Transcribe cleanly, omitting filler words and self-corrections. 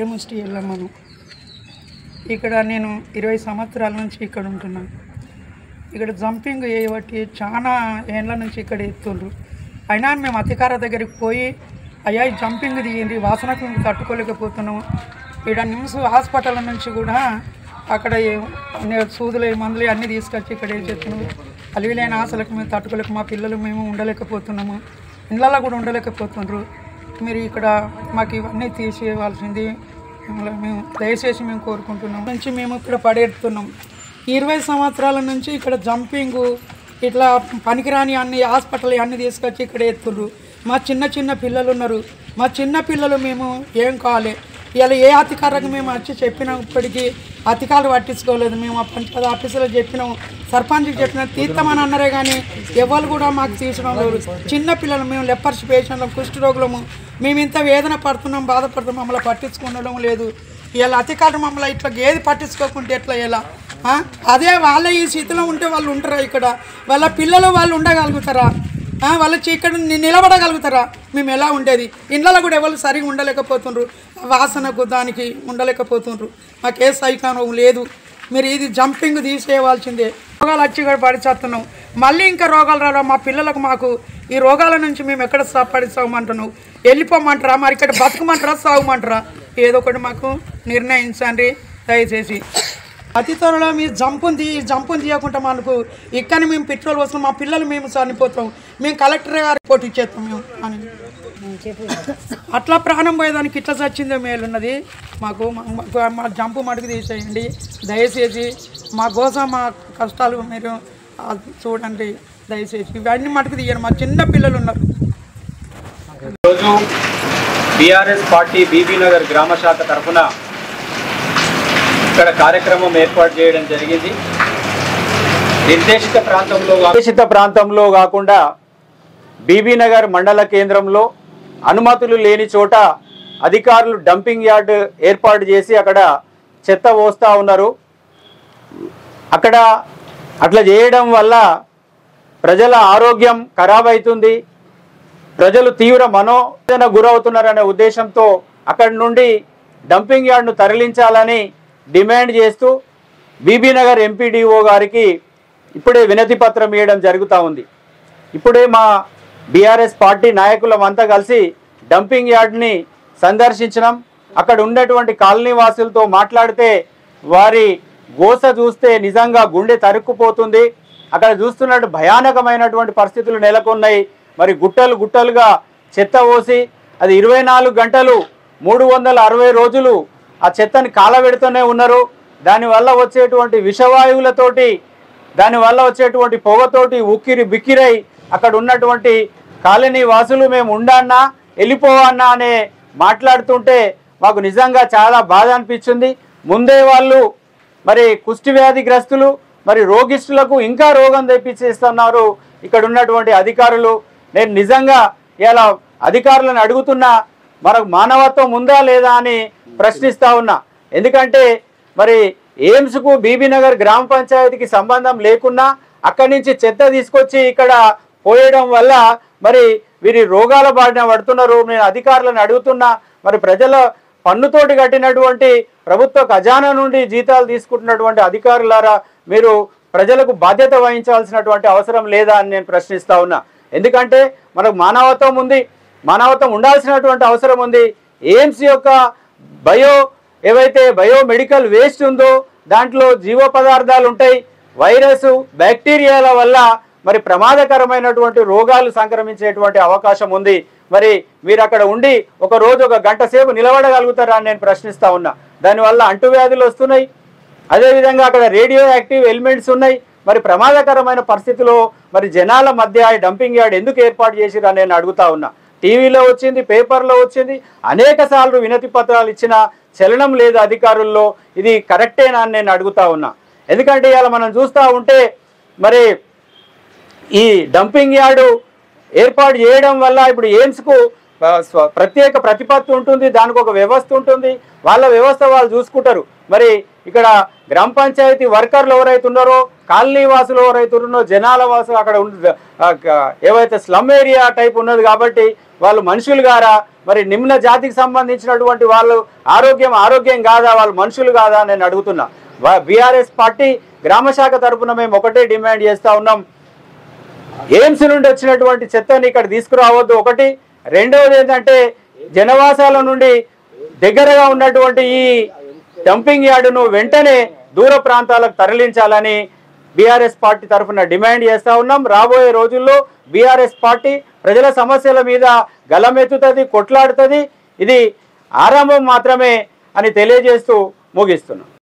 పేరు ముష్టి ఎల్లమ్మను. ఇక్కడ నేను 20 సంవత్సరాల నుంచి ఇక్కడ ఉంటున్నాను. ఇక్కడ జంపింగ్ చేయబట్టి చాలా ఏళ్ళ నుంచి ఇక్కడ ఎత్తుండ్రు. అయినా మేము అధికార దగ్గరికి పోయి అయ్యా ఈ జంపింగ్ దిగింది, వాసనకు తట్టుకోలేకపోతున్నాము. ఇక్కడ నిమ్స్ హాస్పిటల్ నుంచి కూడా అక్కడ సూదులు మందులు అన్నీ తీసుకొచ్చి ఇక్కడ వేసేస్తున్నాము. అలివిలైన ఆశలకు మేము తట్టుకోలేక మా పిల్లలు మేము ఉండలేకపోతున్నాము, ఇళ్ళల్లో కూడా ఉండలేకపోతున్నారు. మీరు ఇక్కడ మాకు ఇవన్నీ తీసేయవలసింది మేము దయచేసి మేము కోరుకుంటున్నాం. నుంచి మేము ఇక్కడ పడేస్తున్నాం. 20 సంవత్సరాల నుంచి ఇక్కడ జంపింగు ఇట్లా పనికిరాని అన్ని హాస్పిటల్ అన్నీ తీసుకొచ్చి ఇక్కడ ఎత్తుర్రు. మా చిన్న చిన్న పిల్లలు ఉన్నారు. మా చిన్న పిల్లలు మేము ఏం కావాలి. ఇలా ఏ అధికారికి మేము వచ్చి చెప్పినప్పటికీ అధికారులు పట్టించుకోలేదు. మేము ఆ పంచాయతీ ఆఫీసులో చెప్పినాం, సర్పంచ్కి చెప్పినాం, తీర్థమని అన్నారే కానీ ఎవరు కూడా మాకు తీర్చడం లేదు. చిన్న పిల్లలు మేము లెపర్స్ పేషెంట్లు, కుష్టి రోగులము, మేము ఇంత వేదన పడుతున్నాం, బాధపడుతున్నాం, మమ్మల్ని పట్టించుకోవడం లేదు. ఇలా అధికారులు మమ్మల్ని ఇట్లా ఏది పట్టించుకోకుంటే ఎట్లా ఎలా అదే వాళ్ళ ఈ స్థితిలో ఉంటే వాళ్ళు ఉంటారా? ఇక్కడ వాళ్ళ పిల్లలు వాళ్ళు ఉండగలుగుతారా? వాళ్ళు ఇక్కడ నిలబడగలుగుతారా? మేము ఎలా ఉండేది? ఇండ్లలో కూడా ఎవరు సరిగా ఉండలేకపోతుండ్రు, వాసనకు దానికి ఉండలేకపోతుండ్రు. మాకే సైకానం లేదు. మీరు ఇది జంపింగ్ తీసేయవలసిందే. రోగాలు వచ్చి కూడా పడిచేస్తున్నాం. మళ్ళీ ఇంకా రోగాలు రావా మా పిల్లలకు? మాకు ఈ రోగాల నుంచి మేము ఎక్కడ పడిస్తామంటున్నావు? వెళ్ళిపోమంటారా? మరి ఇక్కడ బతుకమంటారా, సాగుమంటారా? ఏదో ఒకటి మాకు నిర్ణయించండి దయచేసి. అతి త్వరలో మీరు జంపుని తీయకుండా మనకు ఇక్కడ మేము పెట్రోల్ వస్తున్నాం, మా పిల్లలు మేము చనిపోతాం, మేము కలెక్టర్ గారు రిపోర్ట్ ఇచ్చేస్తాం మేము అని. అట్లా ప్రాణం పోయేదానికి ఇట్లా చచ్చిందే మేలున్నది. మాకు మా జంపు మటుకు తీసేయండి దయచేసి. మా కోసం మా కష్టాలు మీరు చూడండి దయచేసి. ఇవన్నీ మటుకు తీయండి. మా చిన్న పిల్లలు ఉన్నారు. ఈరోజు బీఆర్ఎస్ పార్టీ బీబీ నగర్ గ్రామ శాఖ తరఫున ఇక్కడ కార్యక్రమం ఏర్పాటు చేయడం జరిగింది. నిర్దేశిత ప్రాంతంలో కాకుండా బీబీ నగర్ మండల కేంద్రంలో అనుమతులు లేని చోట అధికారులు డంపింగ్ యార్డ్ ఏర్పాటు చేసి అక్కడ చెత్త పోస్తూ ఉన్నారు. అక్కడ అట్లా చేయడం వల్ల ప్రజల ఆరోగ్యం ఖరాబ్ అవుతుంది, ప్రజలు తీవ్ర మనోవేదన గురవుతున్నారనే ఉద్దేశంతో అక్కడి నుండి డంపింగ్ యార్డ్ను తరలించాలని డిమాండ్ చేస్తూ బీబీ నగర్ ఎంపీడీఓ గారికి ఇప్పుడే వినతి పత్రం ఇవ్వడం జరుగుతూ ఉంది. ఇప్పుడే మా బీఆర్ఎస్ పార్టీ నాయకులమంతా కలిసి డంపింగ్ యార్డ్ని సందర్శించినాం. అక్కడ ఉన్నటువంటి కాలనీ వాసులతో మాట్లాడితే వారి గోస చూస్తే నిజంగా గుండె తరుక్కుపోతుంది. అక్కడ చూస్తున్నట్టు భయానకమైనటువంటి పరిస్థితులు నెలకొన్నాయి. మరి గుట్టలు గుట్టలుగా చెత్త పోసి అది 24 గంటలు 360 రోజులు ఆ చెత్తని కాలబెడుతూనే ఉన్నారు. దానివల్ల వచ్చేటువంటి విషవాయువులతోటి, దానివల్ల వచ్చేటువంటి పొగతోటి ఉక్కిరి బిక్కిరై అక్కడ ఉన్నటువంటి కాలనీ వాసులు మేము ఉండన్నా వెళ్ళిపోవన్నా అనే మాట్లాడుతుంటే మాకు నిజంగా చాలా బాధ అనిపించింది. ముందే వాళ్ళు మరి కుష్టి వ్యాధిగ్రస్తులు, మరి రోగిష్టులకు ఇంకా రోగం తెప్పించేస్తున్నారు ఇక్కడ ఉన్నటువంటి అధికారులు. నేను నిజంగా ఇలా అధికారులను అడుగుతున్నా, మనకు మానవత్వం ఉందా లేదా అని ప్రశ్నిస్తూ ఉన్నా. ఎందుకంటే మరి ఎయిమ్స్కు బీబీ నగర్ గ్రామ పంచాయతీకి సంబంధం లేకున్నా అక్కడి నుంచి చెత్త తీసుకొచ్చి ఇక్కడ పోయడం వల్ల మరి వీరి రోగాల బారిన పడుతున్నారు. నేను అధికారులను అడుగుతున్నా, మరి ప్రజల పన్నుతోటి కట్టినటువంటి ప్రభుత్వ ఖజానా నుండి జీతాలు తీసుకుంటున్నటువంటి అధికారులారా, మీరు ప్రజలకు బాధ్యత వహించాల్సినటువంటి అవసరం లేదా అని నేను ప్రశ్నిస్తూ ఉన్నా. ఎందుకంటే మనకు మానవత్వం ఉంది, మానవత్వం ఉండాల్సినటువంటి అవసరం ఉంది. ఎయిమ్స్ యొక్క ఏవైతే బయోమెడికల్ వేస్ట్ ఉందో దాంట్లో జీవ పదార్థాలు ఉంటాయి. వైరస్ బ్యాక్టీరియాల వల్ల మరి ప్రమాదకరమైనటువంటి రోగాలు సంక్రమించేటువంటి అవకాశం ఉంది. మరి మీరు అక్కడ ఉండి ఒక రోజు 1 గంట సేపు నిలబడగలుగుతారా అని నేను ప్రశ్నిస్తూ ఉన్నా. దానివల్ల అంటువ్యాధులు వస్తున్నాయి. అదేవిధంగా అక్కడ రేడియో యాక్టివ్ ఎలిమెంట్స్ ఉన్నాయి. మరి ప్రమాదకరమైన పరిస్థితిలో మరి జనాల మధ్య డంపింగ్ యార్డ్ ఎందుకు ఏర్పాటు చేసిరా నేను అడుగుతా ఉన్నా. టీవీలో వచ్చింది, పేపర్లో వచ్చింది, అనేక సార్లు వినతి పత్రాలు ఇచ్చిన చలనం లేదు అధికారుల్లో. ఇది కరెక్టేనా అని నేను అడుగుతా ఉన్నా. ఎందుకంటే ఇవాళ మనం చూస్తూ ఉంటే మరి ఈ డంపింగ్ యార్డు ఏర్పాటు చేయడం వల్ల ఇప్పుడు ఎయిమ్స్కు ప్రత్యేక ప్రతిపత్తి ఉంటుంది, దానికి ఒక వ్యవస్థ ఉంటుంది, వాళ్ళ వ్యవస్థ వాళ్ళు చూసుకుంటారు. మరి ఇక్కడ గ్రామ పంచాయతీ వర్కర్లు ఎవరైతే ఉన్నారో, కాలనీ వాసులు ఎవరైతే ఉన్నారో, జనాల వాసులు అక్కడ ఏవైతే స్లమ్ ఏరియా టైప్ ఉన్నది కాబట్టి వాళ్ళు మనుషులు గారా, మరి నిమ్న జాతికి సంబంధించినటువంటి వాళ్ళు ఆరోగ్యం కాదా, వాళ్ళు మనుషులు కాదా నేను అడుగుతున్నా. బీఆర్ఎస్ పార్టీ గ్రామ శాఖ తరఫున మేము ఒకటే డిమాండ్ చేస్తూ ఉన్నాం, ఎయిమ్స్ నుండి వచ్చినటువంటి చెత్తని ఇక్కడ తీసుకురావద్దు ఒకటి. రెండవది ఏంటంటే జనవాసాల నుండి దగ్గరగా ఉన్నటువంటి ఈ డంపింగ్ యార్డును వెంటనే దూర ప్రాంతాలకు తరలించాలని బీఆర్ఎస్ పార్టీ తరఫున డిమాండ్ చేస్తూ ఉన్నాం. రాబోయే రోజుల్లో బీఆర్ఎస్ పార్టీ ప్రజల సమస్యల మీద గలమెత్తుతుంది, కొట్లాడుతుంది. ఇది ఆరంభం మాత్రమే అని తెలియజేస్తూ ముగిస్తున్నాం.